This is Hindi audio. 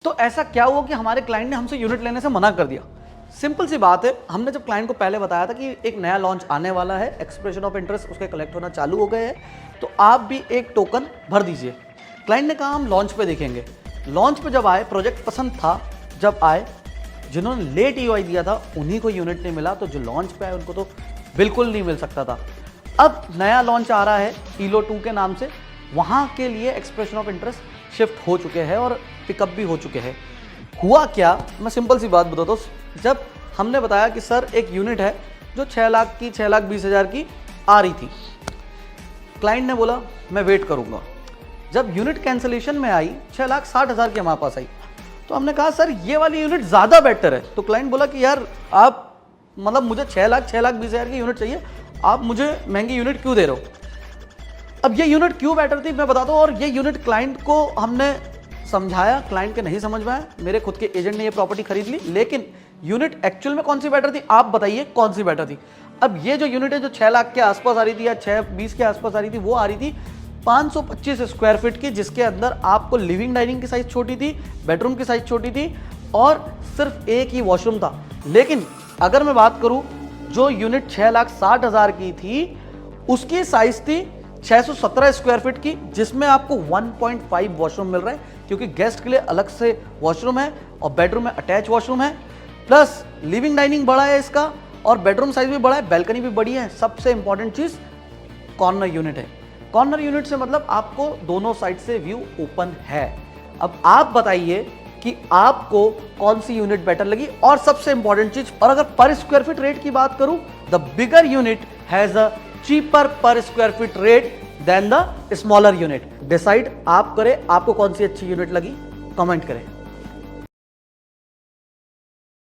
तो ऐसा क्या हुआ कि हमारे क्लाइंट ने हमसे यूनिट लेने से मना कर दिया? सिंपल सी बात है, हमने जब क्लाइंट को पहले बताया था कि एक नया लॉन्च आने वाला है, एक्सप्रेशन ऑफ इंटरेस्ट उसके कलेक्ट होना चालू हो गए हैं, तो आप भी एक टोकन भर दीजिए। क्लाइंट ने कहा हम लॉन्च पे देखेंगे। लॉन्च पे जब आए, प्रोजेक्ट पसंद था, जब आए, जिन्होंने लेट ईओआई दिया था उन्हीं को यूनिट नहीं मिला, तो जो लॉन्च पे आए उनको तो बिल्कुल नहीं मिल सकता था। अब नया लॉन्च आ रहा है ईलो 2 के नाम से, वहाँ के लिए एक्सप्रेशन ऑफ इंटरेस्ट शिफ्ट हो चुके हैं और पिकअप भी हो चुके हैं। हुआ क्या, मैं सिंपल सी बात बताता हूँ। जब हमने बताया कि सर एक यूनिट है जो 6 लाख की, 6,20,000 की आ रही थी, क्लाइंट ने बोला मैं वेट करूँगा। जब यूनिट कैंसिलेशन में आई 6,60,000 की हमारे पास आई, तो हमने कहा सर ये वाली यूनिट ज़्यादा बेटर है। तो क्लाइंट बोला कि यार आप मतलब मुझे 6,20,000 की यूनिट चाहिए, आप मुझे महंगी यूनिट क्यों दे रहे हो? अब ये यूनिट क्यों बेटर थी मैं बताता हूँ। और ये यूनिट क्लाइंट को हमने समझाया, क्लाइंट के नहीं समझ में आया, मेरे खुद के एजेंट ने ये प्रॉपर्टी खरीद ली, लेकिन यूनिट एक्चुअल में कौन सी बेटर थी आप बताइए, कौन सी बेटर थी? अब ये जो यूनिट है जो 6 लाख के आसपास आ रही थी या 6,20 के आसपास आ रही थी, वो आ रही थी 525 स्क्वायर फीट की, जिसके अंदर आपको लिविंग डाइनिंग की साइज छोटी थी, बेडरूम की साइज छोटी थी और सिर्फ एक ही वॉशरूम था। लेकिन अगर मैं बात करूं, जो यूनिट 6,60,000 की थी उसकी साइज थी 617 स्क्वायर फीट की, जिसमें आपको 1.5 वॉशरूम मिल रहा है, क्योंकि गेस्ट के लिए अलग से वॉशरूम है और बेडरूम में अटैच वॉशरूम है, प्लस लिविंग डाइनिंग बड़ा है इसका और बेडरूम साइज भी बड़ा है, बैल्कनी भी बड़ी है। सबसे इंपॉर्टेंट चीज कॉर्नर यूनिट है। कॉर्नर यूनिट से मतलब आपको दोनों साइड से व्यू ओपन है। अब आप बताइए कि आपको कौन सी यूनिट बेटर लगी। और सबसे इंपॉर्टेंट चीज, और अगर पर स्क्वायर फीट रेट की बात करूं, the bigger unit has a cheaper per square feet rate than the smaller unit. Decide आप करें आपको कौन सी अच्छी यूनिट लगी, कमेंट करें।